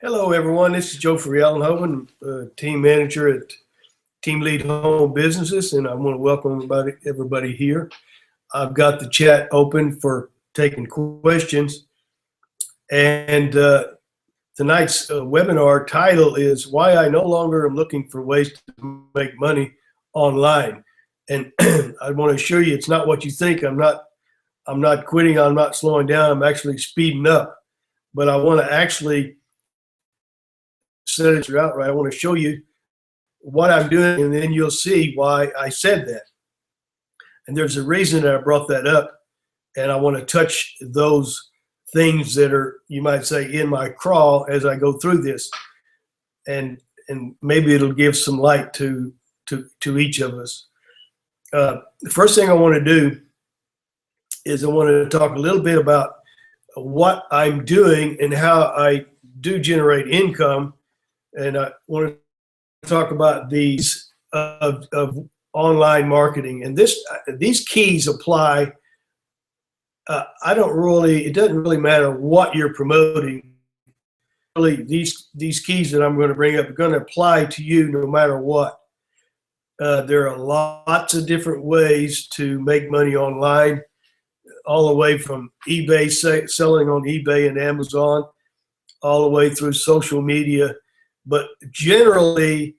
Hello, everyone. This is Joe Allenhoven, team manager at Team Lead Home Businesses, and I want to welcome everybody here. I've got the chat open for taking questions, and tonight's webinar title is "Why I No Longer Am Looking for Ways to Make Money Online." And I want to assure you, it's not what you think. I'm not quitting. I'm not slowing down. I'm actually speeding up. But I want to actually set it out right. I want to show you what I'm doing, and then you'll see why I said that. And there's a reason that I brought that up, and I want to touch those things that are, you might say, in my crawl as I go through this, and maybe it'll give some light to each of us. The first thing I want to do is I want to talk a little bit about what I'm doing and how I do generate income. And I want to talk about these of online marketing. And these keys apply. It doesn't really matter what you're promoting. Really, these keys that I'm going to bring up are going to apply to you no matter what. There are lots of different ways to make money online, all the way from eBay, selling on eBay and Amazon, all the way through social media. But generally,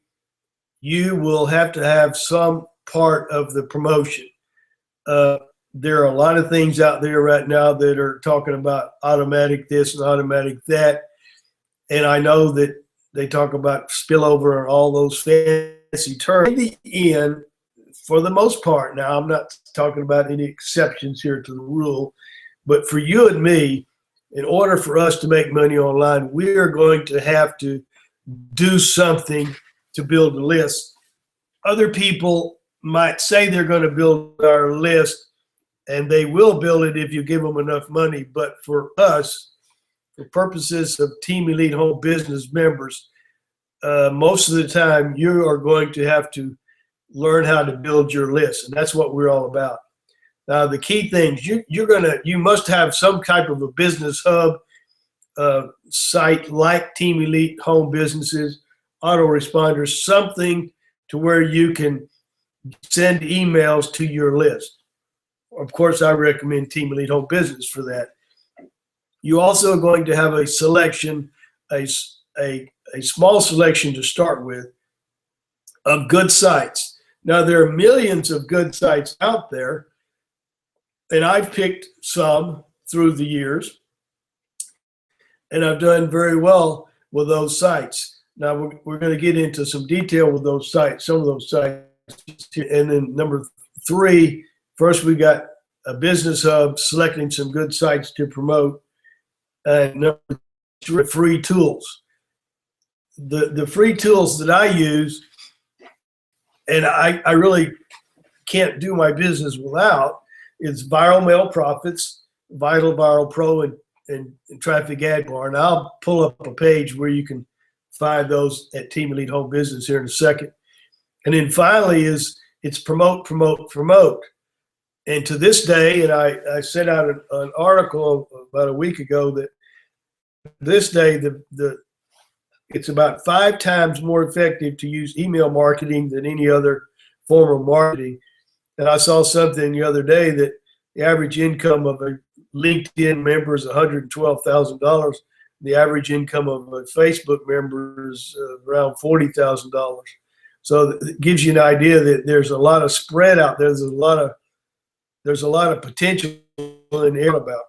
you will have to have some part of the promotion. There are a lot of things out there right now that are talking about automatic this and automatic that. And I know that they talk about spillover and all those fancy terms. In the end, for the most part, now I'm not talking about any exceptions here to the rule, but for you and me, in order for us to make money online, we are going to have to do something to build a list. Other people might say they're going to build our list, and they will build it if you give them enough money. But for us, for purposes of Team Elite Home Business members, most of the time you are going to have to learn how to build your list, and that's what we're all about. Now, the key things you must have some type of a business hub site like Team Elite Home Businesses, autoresponders, something to where you can send emails to your list. Of course, I recommend Team Elite Home Business for that. You also are going to have a selection, a small selection to start with, of good sites. Now, there are millions of good sites out there, and I've picked some through the years, and I've done very well with those sites. Now, we're going to get into some detail with those sites, some of those sites. And then number 3, first we got a business hub, selecting some good sites to promote. And number 3, free tools. The free tools that I use, and I really can't do my business without, is Viral Mail Profits, Vital Viral Pro, and Traffic Ad Bar. And I'll pull up a page where you can find those at Team Elite Home Business here in a second. And then finally it's promote, promote, promote. And to this day, and I sent out an article about a week ago that this day it's about 5 times more effective to use email marketing than any other form of marketing. And I saw something the other day that the average income of a LinkedIn member is $112,000. The average income of a Facebook member is around $40,000. So it gives you an idea that there's a lot of spread out there. There's a lot of potential in the air about.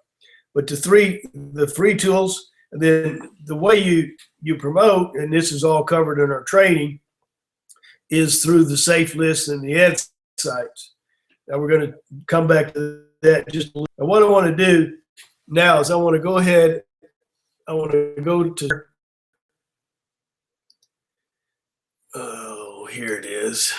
But the free tools, and then the way you promote, and this is all covered in our training, is through the safe lists and the ad sites. Now we're going to come back to that just a little. And what I want to do now is I want to go to, oh, here it is.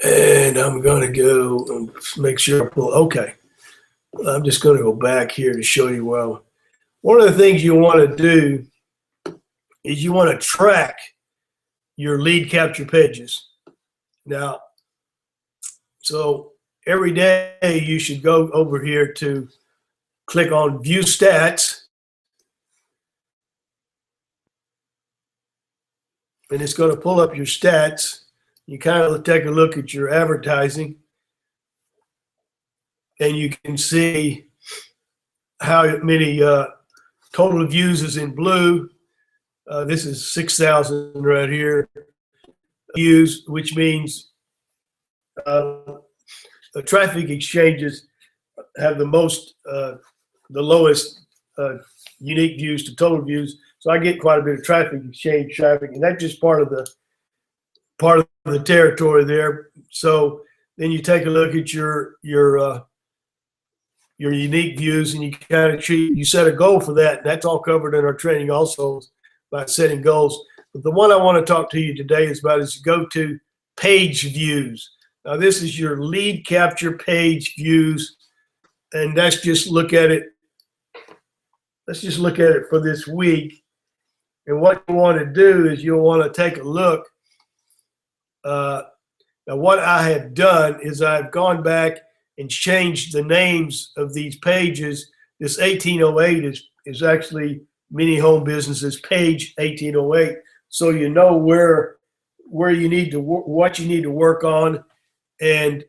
And I'm going to go and make sure I pull. Okay. I'm just going to go back here to show you well. One of the things you want to do is you want to track your lead capture pages. Now, so every day you should go over here to click on View Stats. And it's going to pull up your stats. You kind of take a look at your advertising, and you can see how many total views is in blue. This is 6,000 right here views, which means the traffic exchanges have the lowest unique views to total views. So I get quite a bit of traffic exchange traffic, and that's just part of the territory there. So then you take a look at your unique views, and you kind of you set a goal for that. That's all covered in our training also by setting goals. But the one I want to talk to you today is go to page views. Now this is your lead capture page views, and let's just look at it. Let's just look at it for this week. And what you want to do is you'll want to take a look. Now what I have done is I've gone back and changed the names of these pages. This 1808 is actually Mini Home Businesses page 1808. So you know where you need to what you need to work on, and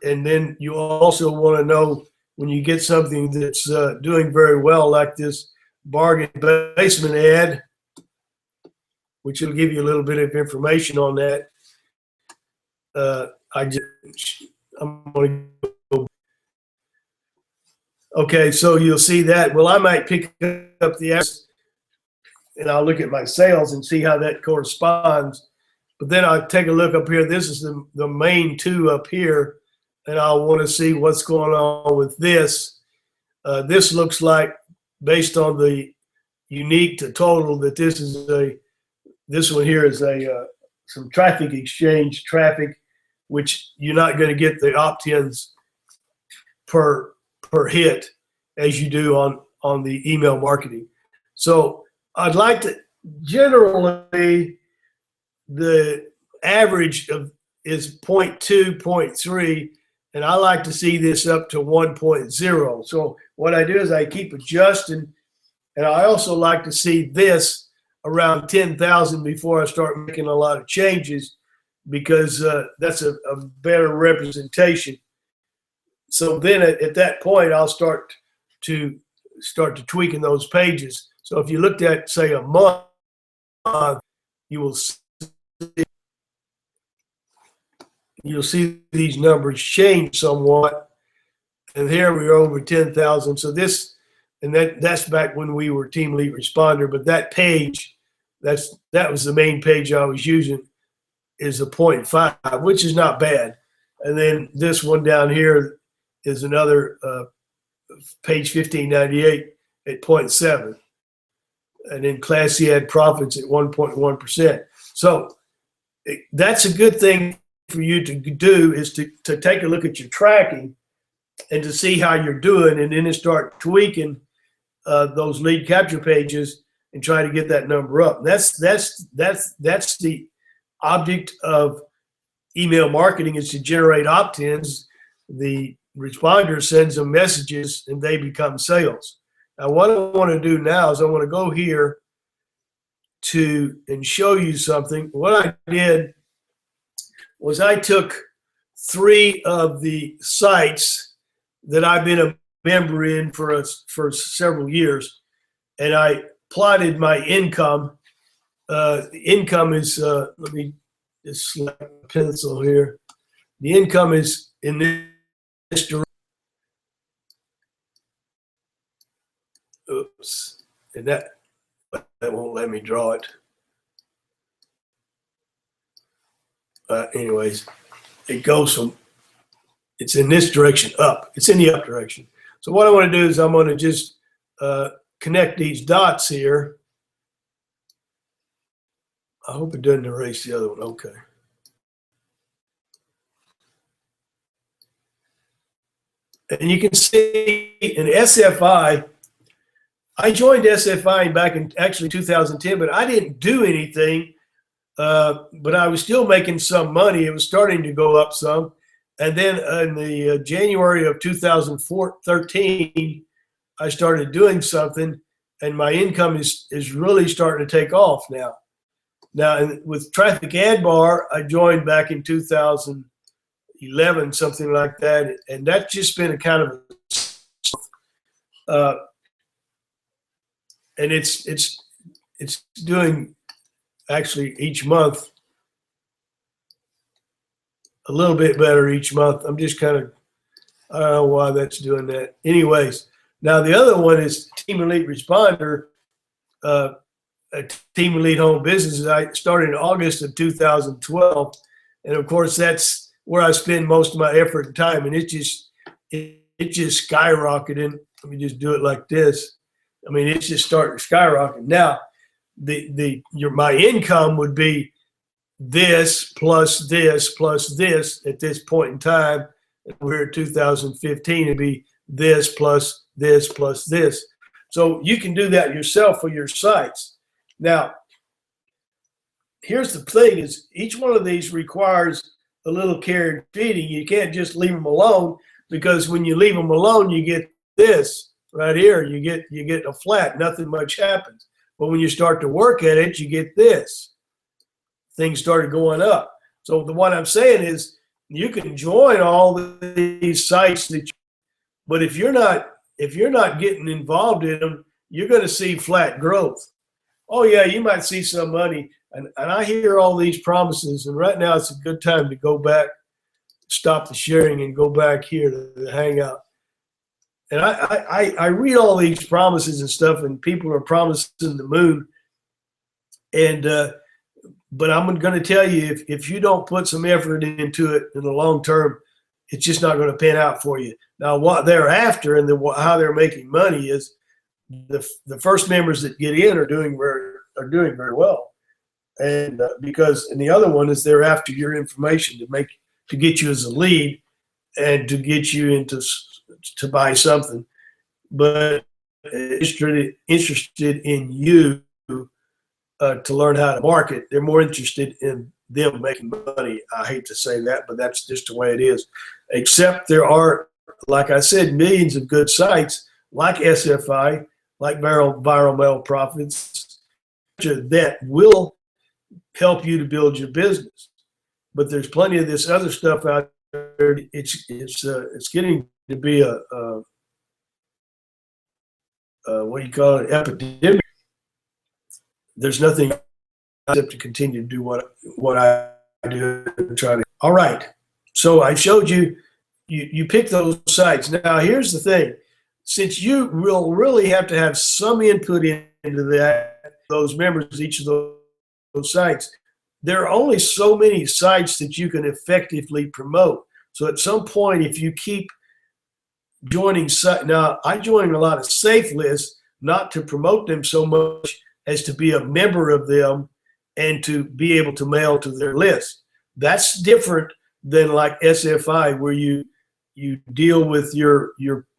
then you also want to know when you get something that's doing very well, like this bargain basement ad, which will give you a little bit of information on that. I'm going to go. Okay, so you'll see that. Well, I might pick up the ads, and I'll look at my sales and see how that corresponds. But then I'll take a look up here. This is the main two up here, and I'll want to see what's going on with this. This looks like, based on the unique to total, that this one here is some traffic exchange traffic, which you're not going to get the opt-ins per hit as you do on the email marketing. So I'd like to, generally the average is 0.2, 0.3, and I like to see this up to 1.0. So what I do is I keep adjusting, and I also like to see this around 10,000 before I start making a lot of changes, because that's a better representation. So then at that point, I'll start to tweaking those pages. So if you looked at, say, a month, you'll see these numbers change somewhat. And here we're over 10,000. So this, and that's back when we were Team Elite Responder. But that page, that was the main page I was using, is a 0.5, which is not bad. And then this one down here is another page 1598 at 0.7. And then Classy had profits at 1.1%. So that's a good thing for you to do, is to take a look at your tracking and to see how you're doing, and then to start tweaking those lead capture pages and try to get that number up. That's the object of email marketing, is to generate opt-ins. The responder sends them messages and they become sales. Now what I want to do now is I want to go here and show you something. What I did was I took 3 of the sites that I've been a member in for several years, and I plotted my income. The income is, let me just select a pencil here. The income is in this direction. Oops, and that won't let me draw it. Anyways, it goes from, it's in this direction up. It's in the up direction. So what I want to do is I'm going to just connect these dots here. I hope it doesn't erase the other one. Okay. And you can see in SFI, I joined SFI back in actually 2010, but I didn't do anything. But I was still making some money. It was starting to go up some. And then in the January of 2013, I started doing something, and my income is really starting to take off now. Now, with Traffic Ad Bar, I joined back in 2011, something like that, and that's just been a kind of, and it's doing actually each month a little bit better each month. I'm just kind of, I don't know why that's doing that. Anyways, now the other one is Team Elite Responder, a Team Elite Home Business. I started in August of 2012, and of course that's where I spend most of my effort and time, and it just skyrocketing. Let me just do it like this. I mean, it's just starting skyrocketing. Now, my income would be this plus this plus this at this point in time. We're at 2015, it'd be this plus this plus this. So you can do that yourself for your sites. Now, here's the thing is each one of these requires a little care and feeding. You can't just leave them alone, because when you leave them alone, you get this right here. You get a flat, nothing much happens. But when you start to work at it, you get this. Things started going up. So what I'm saying is you can join all these sites but if you're not getting involved in them, you're going to see flat growth. Oh yeah, you might see some money, and I hear all these promises, and right now it's a good time to go back, stop the sharing, and go back here to the Hangout. And I read all these promises and stuff, and people are promising the moon, and but I'm going to tell you, if you don't put some effort into it in the long term, it's just not going to pan out for you. Now, what they're after and how they're making money is the first members that get in are doing very well, and and the other one is they're after your information to get you as a lead and to get you to buy something, but interested in you. To learn how to market. They're more interested in them making money. I hate to say that, but that's just the way it is. Except there are, like I said, millions of good sites like SFI, like Viral Mail Profits, that will help you to build your business. But there's plenty of this other stuff out there. It's getting to be a what do you call it, epidemic. There's nothing except to continue to do what I do and try to. All right. So I showed you pick those sites. Now here's the thing. Since you will really have to have some input into those members, each of those sites, there are only so many sites that you can effectively promote. So at some point, if you keep joining sites, now I join a lot of safe lists, not to promote them so much as to be a member of them and to be able to mail to their list. That's different than like SFI, where you deal with your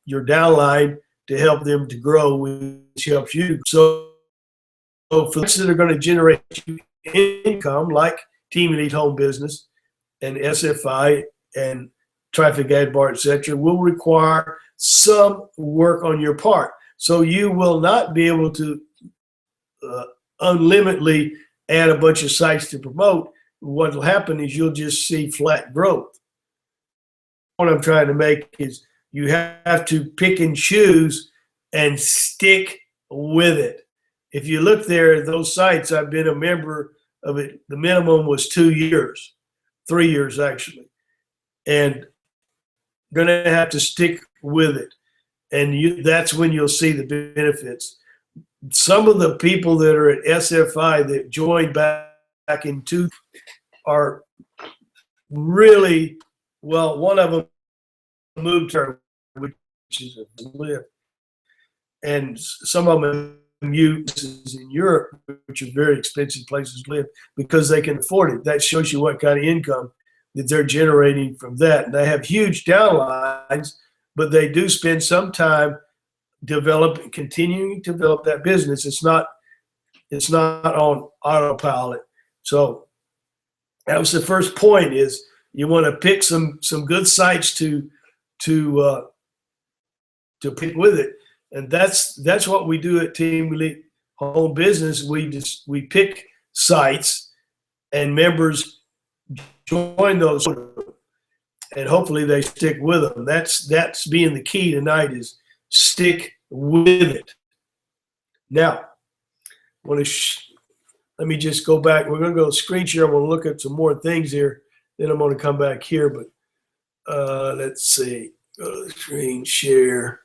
downline to help them to grow, which helps you. So for those that are going to generate you income, like Team Elite Home Business and SFI and Traffic Ad Bar, etc., will require some work on your part. So you will not be able to unlimitedly add a bunch of sites to promote. What will happen is you'll just see flat growth. What I'm trying to make is you have to pick and choose and stick with it. If you look there at those sites, I've been a member of it. The minimum was 2 years, 3 years actually, and going to have to stick with it. And that's when you'll see the benefits. Some of the people that are at SFI that joined back in 2 are really, well, one of them moved to, which is a live, and some of them use in Europe, which are very expensive places to live, because they can afford it. That shows you what kind of income that they're generating from that. And they have huge downlines, but they do spend some time continuing to develop that business. It's not on autopilot. So that was the first point, is you want to pick some good sites to pick with it. And that's what we do at Team Elite Home Business. We pick sites, and members join those, and hopefully they stick with them. That's being the key tonight, is stick with it. Now, let me just go back. We're going to go screen share. I'm going to look at some more things here. Then I'm going to come back here. But let's see. Go to screen share.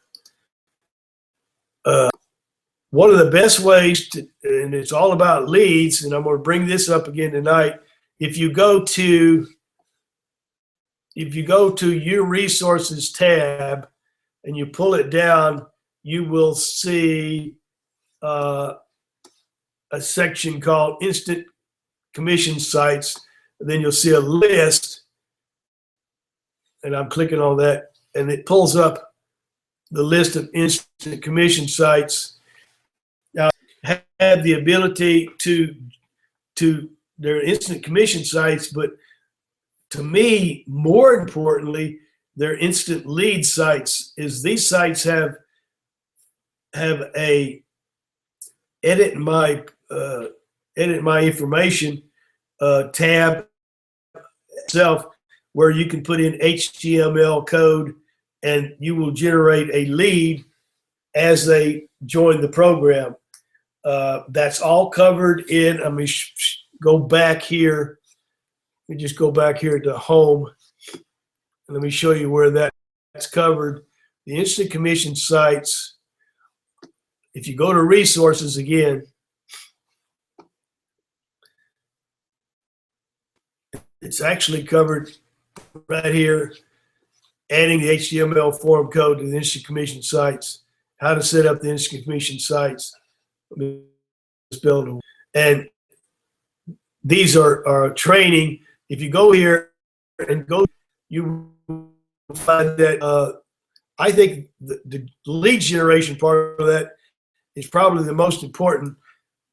One of the best ways to, and it's all about leads, and I'm going to bring this up again tonight. If you go to your resources tab and you pull it down, you will see a section called Instant Commission Sites. And then you'll see a list, and I'm clicking on that, and it pulls up the list of instant commission sites. Now, have the ability to they're instant commission sites, but to me, more importantly, they're instant lead sites. Is these sites have a edit my information tab itself, where you can put in HTML code and you will generate a lead as they join the program. That's all covered in, let me go back here. Let me just go back here to home. And let me show you where that's covered. The instant commission sites, if you go to resources again, it's actually covered right here, adding the HTML form code to the instant commission sites, how to set up the instant commission sites. And these are training. If you go here and go, you find that I think the lead generation part of that is probably the most important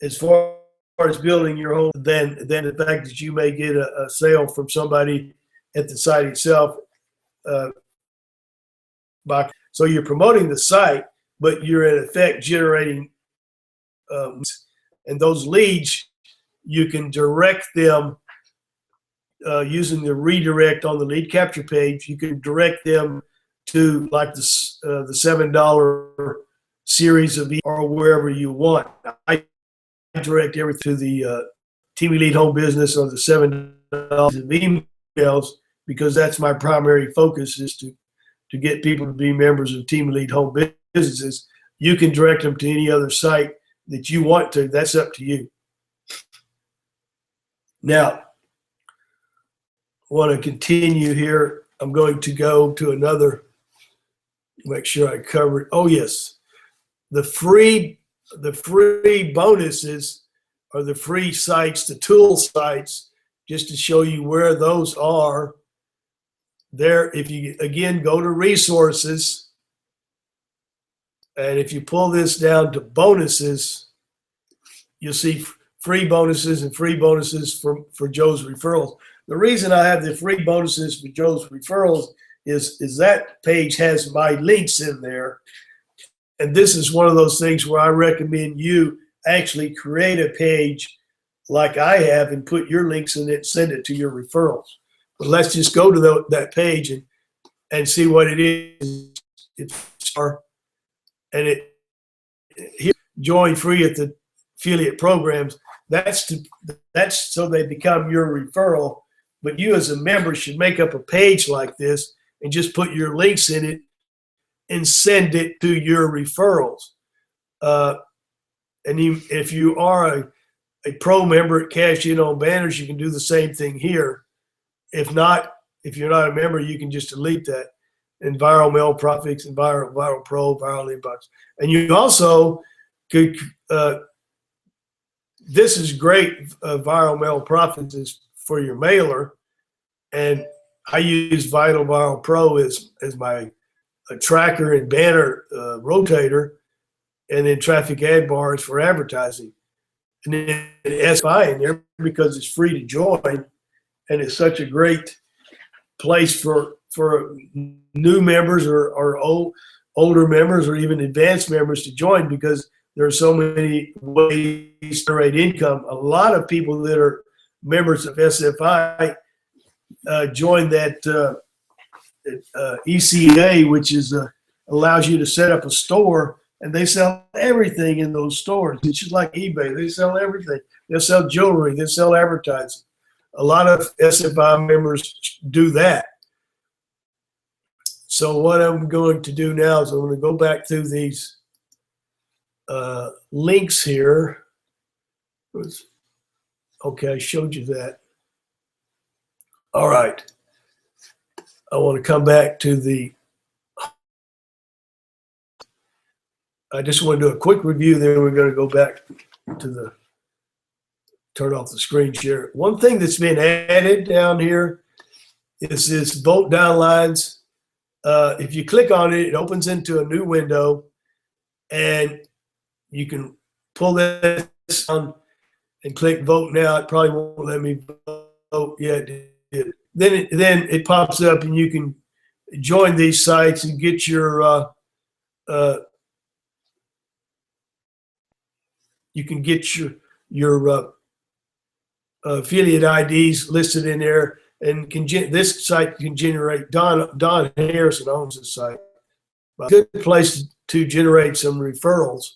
as far as building your home than the fact that you may get a sale from somebody at the site itself. So you're promoting the site, but you're in effect generating, and those leads, you can direct them using the redirect on the lead capture page. You can direct them to like the $7 series of or wherever you want. I direct everything to the Team Elite Home Business or the $7 of emails, because that's my primary focus, is to get people to be members of Team Elite Home Businesses. You can direct them to any other site that you want to. That's up to you. Now, I want to continue here. I'm going to go to another, make sure I cover it. Oh, yes. The free bonuses are the free sites, the tool sites, just to show you where those are. There, if you, again, go to resources, and if you pull this down to bonuses, you'll see free bonuses and free bonuses for Joe's referrals. The reason I have the free bonuses for Joe's referrals is that page has my links in there. And this is one of those things where I recommend you actually create a page like I have and put your links in it and send it to your referrals. But let's just go to that page and see what it is. Here, join free at the affiliate programs. That's so they become your referral. But you as a member should make up a page like this and just put your links in it and send it to your referrals. And if you are a pro member, cash in on banners, you can do the same thing here. If not, if you're not a member, you can just delete that. And viral mail profits and viral pro, viral inbox. And you also could, this is great, viral mail profits is for your mailer. And I use Viral Pro as my tracker and banner rotator, and then traffic ad bars for advertising. And then SI in there because it's free to join, and it's such a great place for new members or older members or even advanced members to join, because there are so many ways to generate income. A lot of people that are members of SFI join that ECA, which is allows you to set up a store, and they sell everything in those stores. It's just like eBay. They sell everything. They'll sell jewelry. They sell advertising. A lot of SFI members do that. So what I'm going to do now is I'm going to go back through these links here. Okay, I showed you that. All right. I want to come back to the, I just want to do a quick review, then we're going to go back to the, turn off the screen share. One thing that's been added down here is this vote downlines. If you click on it, it opens into a new window, and you can pull this on and click vote now. It probably won't let me vote yet. Then it pops up, and you can join these sites and get your you can get your affiliate IDs listed in there, and this site can generate. Don Harrison owns this site. A good place to generate some referrals,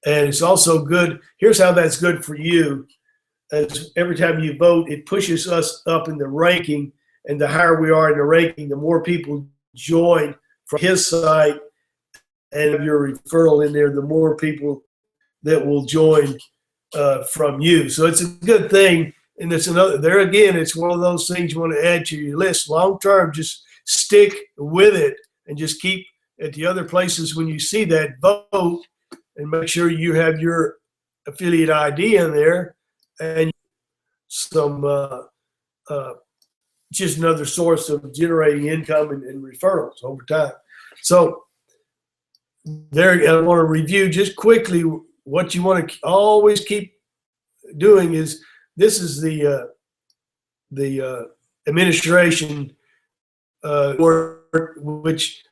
and it's also good. Here's how that's good for you. As every time you vote, it pushes us up in the ranking, and the higher we are in the ranking, the more people join from his site, and your referral in there, the more people that will join from you. So it's a good thing. And it's another, there again, it's one of those things you want to add to your list long term. Just stick with it and just keep at the other places when you see that, vote, and make sure you have your affiliate ID in there, and some just another source of generating income and referrals over time. So there, I want to review just quickly what you want to always keep doing is, this is the administration work, which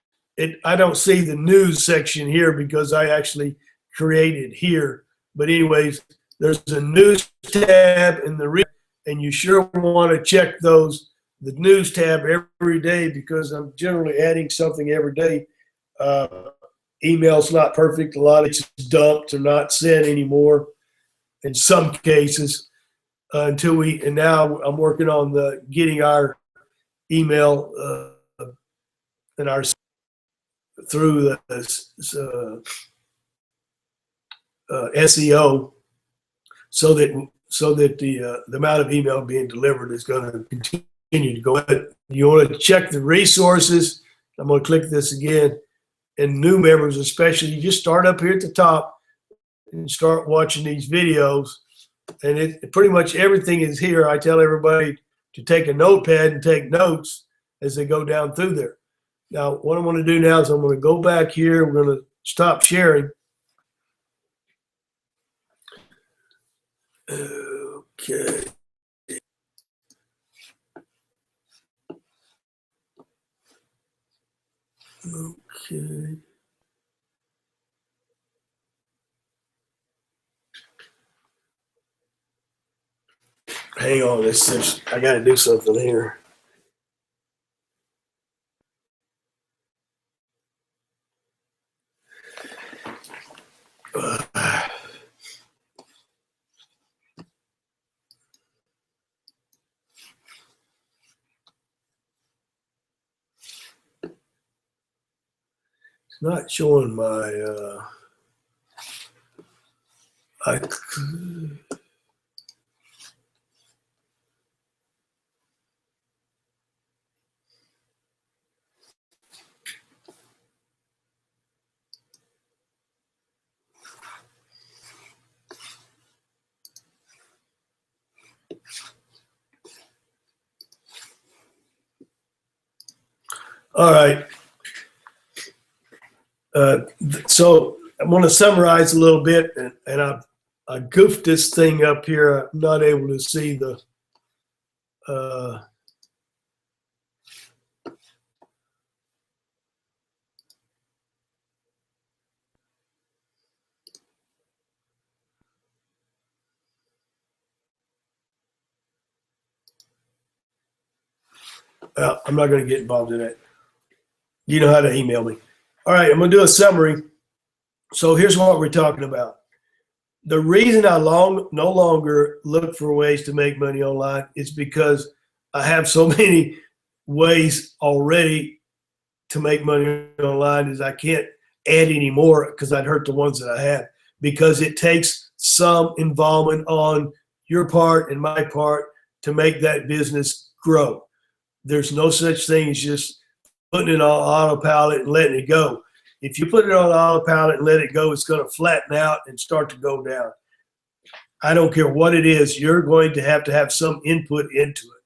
I don't see the news section here because I actually created here. But anyways, there's a news tab in the and you sure want to check the news tab every day, because I'm generally adding something every day. Email's not perfect. A lot of it's dumped or not sent anymore in some cases. And now I'm working on getting our email and our through the SEO, so that the amount of email being delivered is going to continue to go up. You want to check the resources. I'm going to click this again. And new members especially, you just start up here at the top and start watching these videos. And pretty much everything is here. I tell everybody to take a notepad and take notes as they go down through there. Now, what I'm going to do now is I'm going to go back here. We're going to stop sharing. Okay. Okay. Hang on, I got to do something here. It's not showing my. All right. So I'm going to summarize a little bit, and I goofed this thing up here. I'm not able to see the I'm not going to get involved in that. You know how to email me. All right, I'm going to do a summary. So here's what we're talking about. The reason I no longer look for ways to make money online is because I have so many ways already to make money online is I can't add any more because I'd hurt the ones that I have, because it takes some involvement on your part and my part to make that business grow. There's no such thing as just putting it on autopilot and letting it go. If you put it on autopilot and let it go, it's going to flatten out and start to go down. I don't care what it is, you're going to have some input into it.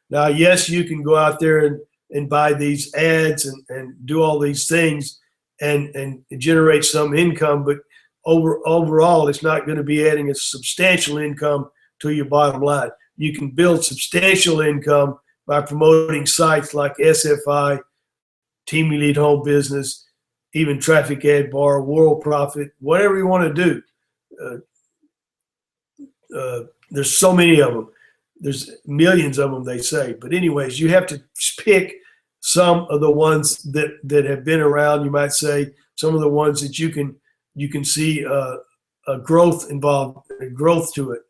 Now, yes, you can go out there and buy these ads and do all these things and generate some income, but overall, it's not going to be adding a substantial income to your bottom line. You can build substantial income by promoting sites like SFI, Team Elite Home Business, even Traffic Ad Bar, World Profit, whatever you want to do. There's so many of them. There's millions of them, they say. But anyways, you have to pick some of the ones that have been around. You might say some of the ones that you can see a growth involved, a growth to it.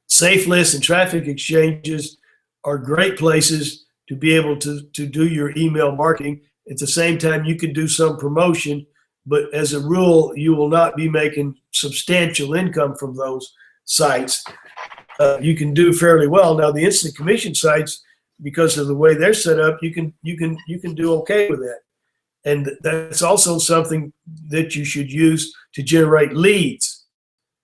Safe lists and traffic exchanges are great places to be able to do your email marketing. At the same time, you can do some promotion, but as a rule, you will not be making substantial income from those sites. You can do fairly well. Now, the instant commission sites, because of the way they're set up, you can do okay with that. And that's also something that you should use to generate leads.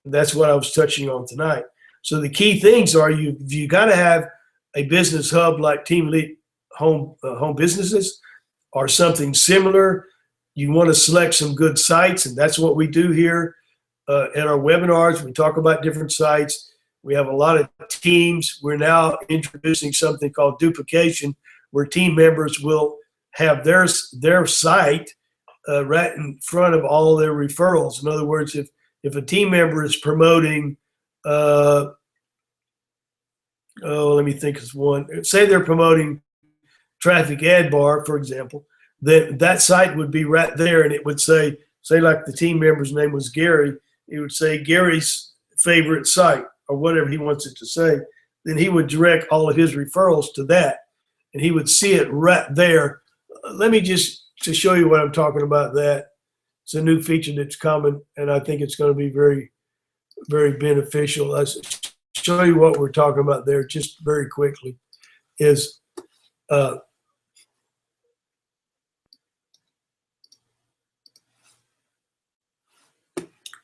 That's what I was touching on tonight. So the key things are you got to have a business hub like Team Elite Home Businesses or something similar. You want to select some good sites, and that's what we do here in our webinars. We talk about different sites. We have a lot of teams. We're now introducing something called duplication, where team members will have their site right in front of all their referrals. In other words, if a team member is promoting, let me think of one. Say they're promoting Traffic Ad Bar, for example, then that site would be right there, and it would say like the team member's name was Gary, it would say Gary's favorite site or whatever he wants it to say. Then he would direct all of his referrals to that, and he would see it right there. Let me just to show you what I'm talking about. That it's a new feature that's coming, and I think it's going to be very, very beneficial. I'll show you what we're talking about there just very quickly. Is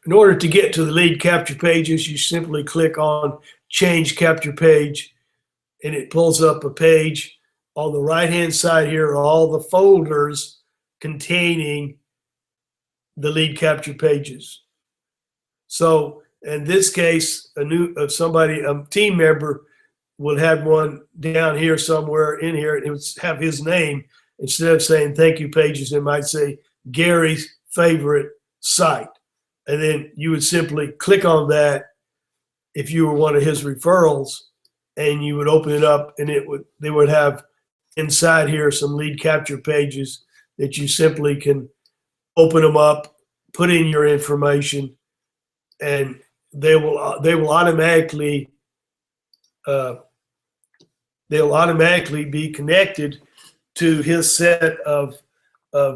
in order to get to the lead capture pages, you simply click on Change Capture Page, and it pulls up a page. On the right-hand side here are all the folders containing the lead capture pages. So in this case, a team member will have one down here somewhere in here. It would have his name. Instead of saying thank you pages, it might say Gary's favorite site. And then you would simply click on that if you were one of his referrals, and you would open it up, and they would have inside here some lead capture pages that you simply can open them up, put in your information, and they will automatically be connected to his set of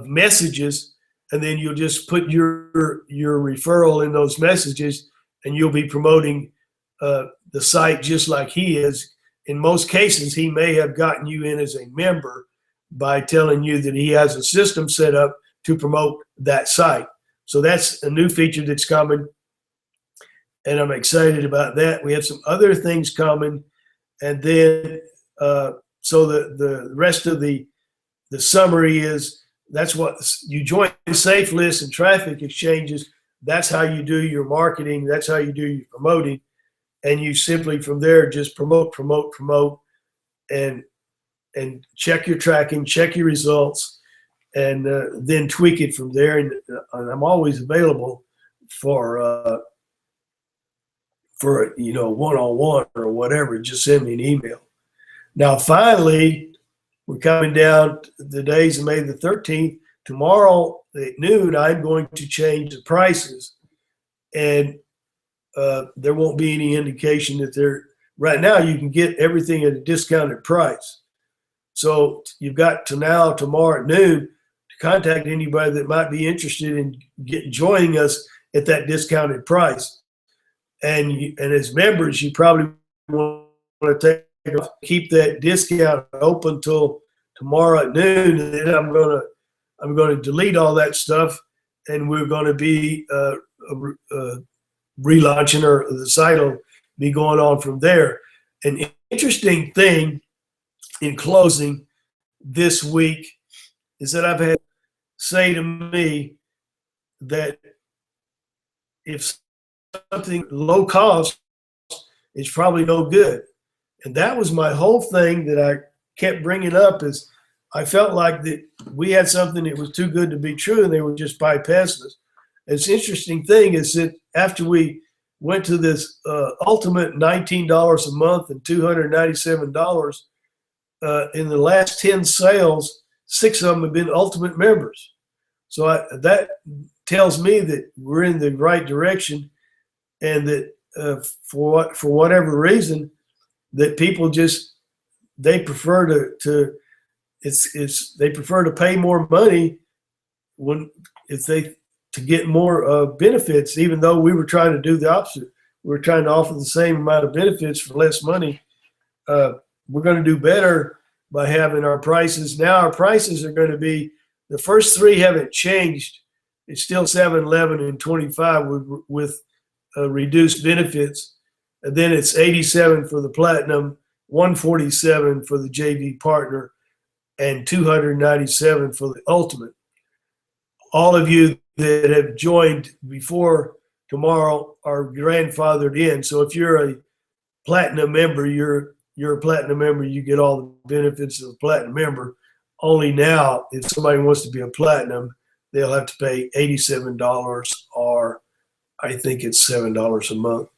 messages. And then you'll just put your referral in those messages, and you'll be promoting the site just like he is. In most cases, he may have gotten you in as a member by telling you that he has a system set up to promote that site. So that's a new feature that's coming, and I'm excited about that. We have some other things coming, and then so the rest of the summary is, that's what you join safe lists and traffic exchanges. That's how you do your marketing. That's how you do your promoting. And you simply from there just promote, and check your tracking, check your results, and then tweak it from there. And I'm always available for one-on-one or whatever. Just send me an email. Now, finally, we're coming down the days of May the 13th. Tomorrow at noon, I'm going to change the prices, and there won't be any indication that they're, right now you can get everything at a discounted price. So you've got to now, tomorrow at noon, to contact anybody that might be interested in joining us at that discounted price. And as members, you probably want to keep that discount open till tomorrow at noon, and then I'm going to delete all that stuff, and we're going to be relaunching, or the site will be going on from there. An interesting thing in closing this week is that I've had say to me that if something low cost is probably no good. And that was my whole thing that I kept bringing up, is I felt like that we had something that was too good to be true, and they were just bypassing us. And it's interesting thing is that after we went to this ultimate $19 a month and $297, in the last 10 sales, 6 of them have been ultimate members. So that tells me that we're in the right direction, and that for whatever reason, that people just, they prefer to they prefer to pay more money to get more benefits, even though we were trying to do the opposite. We were trying to offer the same amount of benefits for less money. We're going to do better by having our prices. Now our prices are going to be, the first 3 haven't changed. It's still $7, $11, and $25 with reduced benefits. And then it's $87 for the platinum, $147 for the JV partner, and $297 for the ultimate. All of you that have joined before tomorrow are grandfathered in. So if you're a platinum member, you're a platinum member, you get all the benefits of a platinum member. Only now, if somebody wants to be a platinum, they'll have to pay $87, or I think it's $7 a month.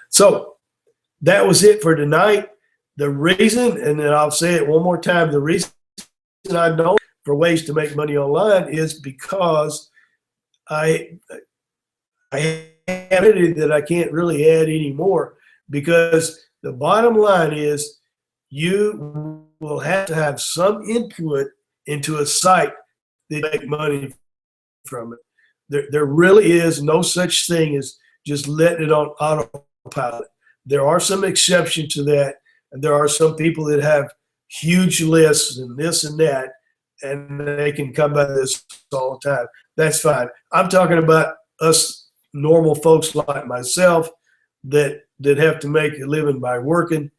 So that was it for tonight. The reason, and then I'll say it one more time, the reason I know for ways to make money online is because I have it that I can't really add any more, because the bottom line is you will have to have some input into a site that make money from it. There really is no such thing as just letting it on autopilot. There are some exceptions to that, and there are some people that have huge lists and this and that, and they can come by this all the time. That's fine. I'm talking about us normal folks like myself that have to make a living by working.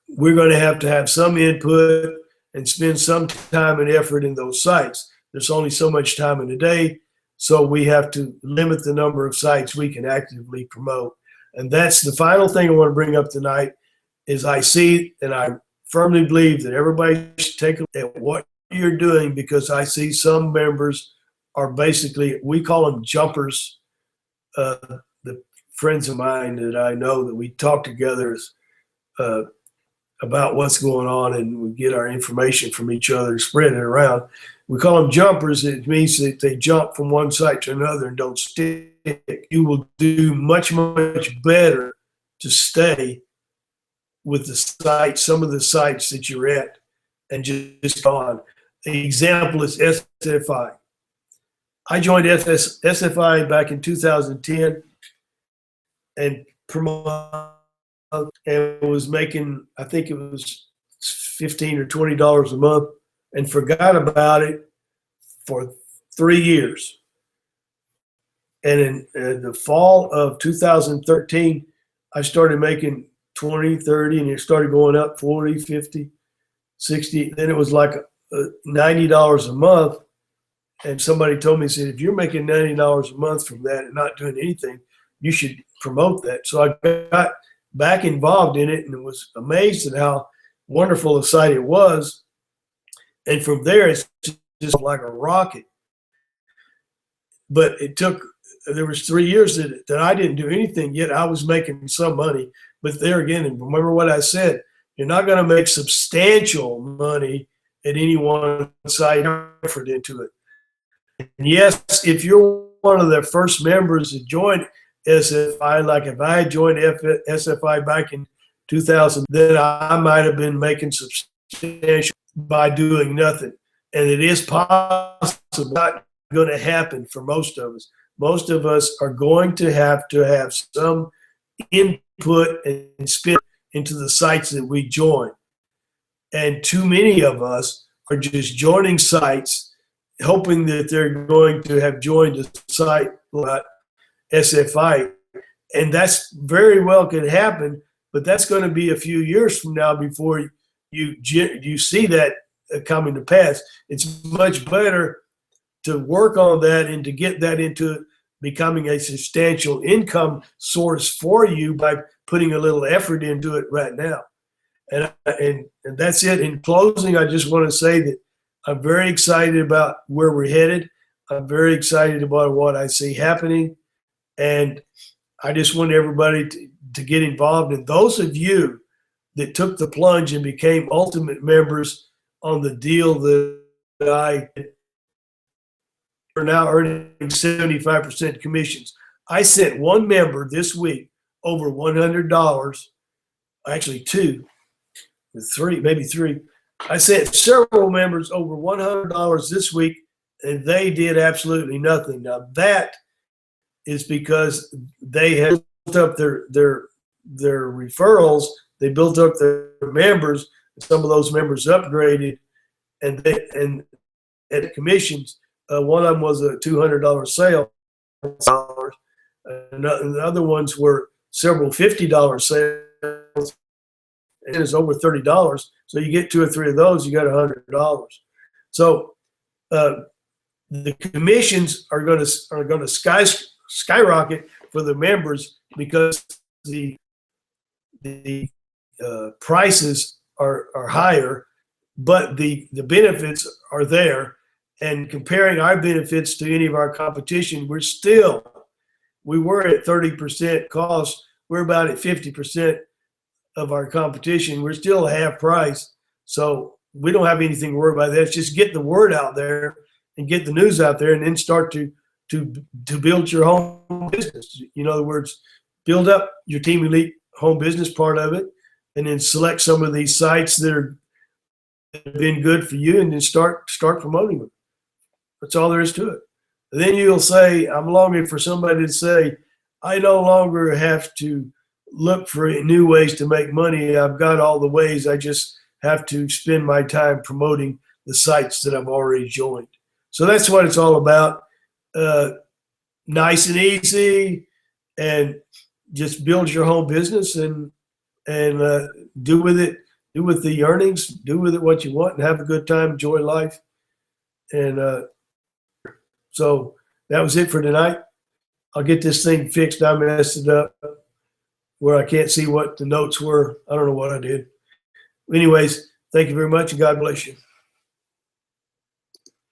We're going to have some input and spend some time and effort in those sites. There's only so much time in a day, so we have to limit the number of sites we can actively promote. And that's the final thing I want to bring up tonight, is I see, and I firmly believe that everybody should take a look at what you're doing, because I see some members are basically, we call them jumpers. The friends of mine that I know that we talk together about what's going on, and we get our information from each other, spread it around. We call them jumpers. It means that they jump from one site to another and don't stick. You will do much, much better to stay with the site, some of the sites that you're at, and just go on. The example is SFI. I joined SFI back in 2010 and was making, I think it was $15 or $20 a month, and forgot about it for 3 years. And in the fall of 2013, I started making 20, 30, and it started going up 40, 50, 60. Then it was like $90 a month. And somebody told me, said, if you're making $90 a month from that and not doing anything, you should promote that. So I got back involved in it and was amazed at how wonderful a site it was. And from there, it's just like a rocket. But it took, there was 3 years that I didn't do anything, yet I was making some money. But there again, and remember what I said, You're not going to make substantial money at any one site effort into it. And yes, if you're one of the first members that joined SFI, like if I joined SFI back in 2000, then I might have been making substantial by doing nothing. And it is possible, not going to happen for most of us. Most of us are going to have some input and spin into the sites that we join. And too many of us are just joining sites, hoping that they're going to have joined a site like SFI. And that's very well can happen, but that's going to be a few years from now before you see that coming to pass. It's much better to work on that and to get that into becoming a substantial income source for you by putting a little effort into it right now. And that's it. In closing, I just want to say that I'm very excited about where we're headed. I'm very excited about what I see happening. And I just want everybody to get involved. And those of you that took the plunge and became ultimate members on the deal that I are now earning 75% commissions. I sent one member this week over $100, actually maybe three. I sent several members over $100 this week, and they did absolutely nothing. Now that is because they have built up their referrals. They built up their members. Some of those members upgraded, and at commissions. One of them was a $200 sale, and the other ones were several $50 sales, and it's over $30. So you get 2 or 3 of those, you got $100. So the commissions are going to skyrocket for the members because the prices are higher, but the benefits are there. And comparing our benefits to any of our competition, we were at 30% cost. We're about at 50% of our competition. We're still half price. So we don't have anything to worry about that. It's just get the word out there and get the news out there, and then start to build your home business. In other words, build up your Team Elite home business part of it, and then select some of these sites that have been good for you, and then start promoting them. That's all there is to it. And then you'll say, I'm longing for somebody to say, I no longer have to look for new ways to make money. I've got all the ways. I just have to spend my time promoting the sites that I've already joined. So that's what it's all about. Nice and easy, and just build your home business and do with the earnings, do with it what you want, and have a good time, enjoy life. And so that was it for tonight. I'll get this thing fixed. I messed it up where I can't see what the notes were. I don't know what I did. Anyways, thank you very much, and God bless you.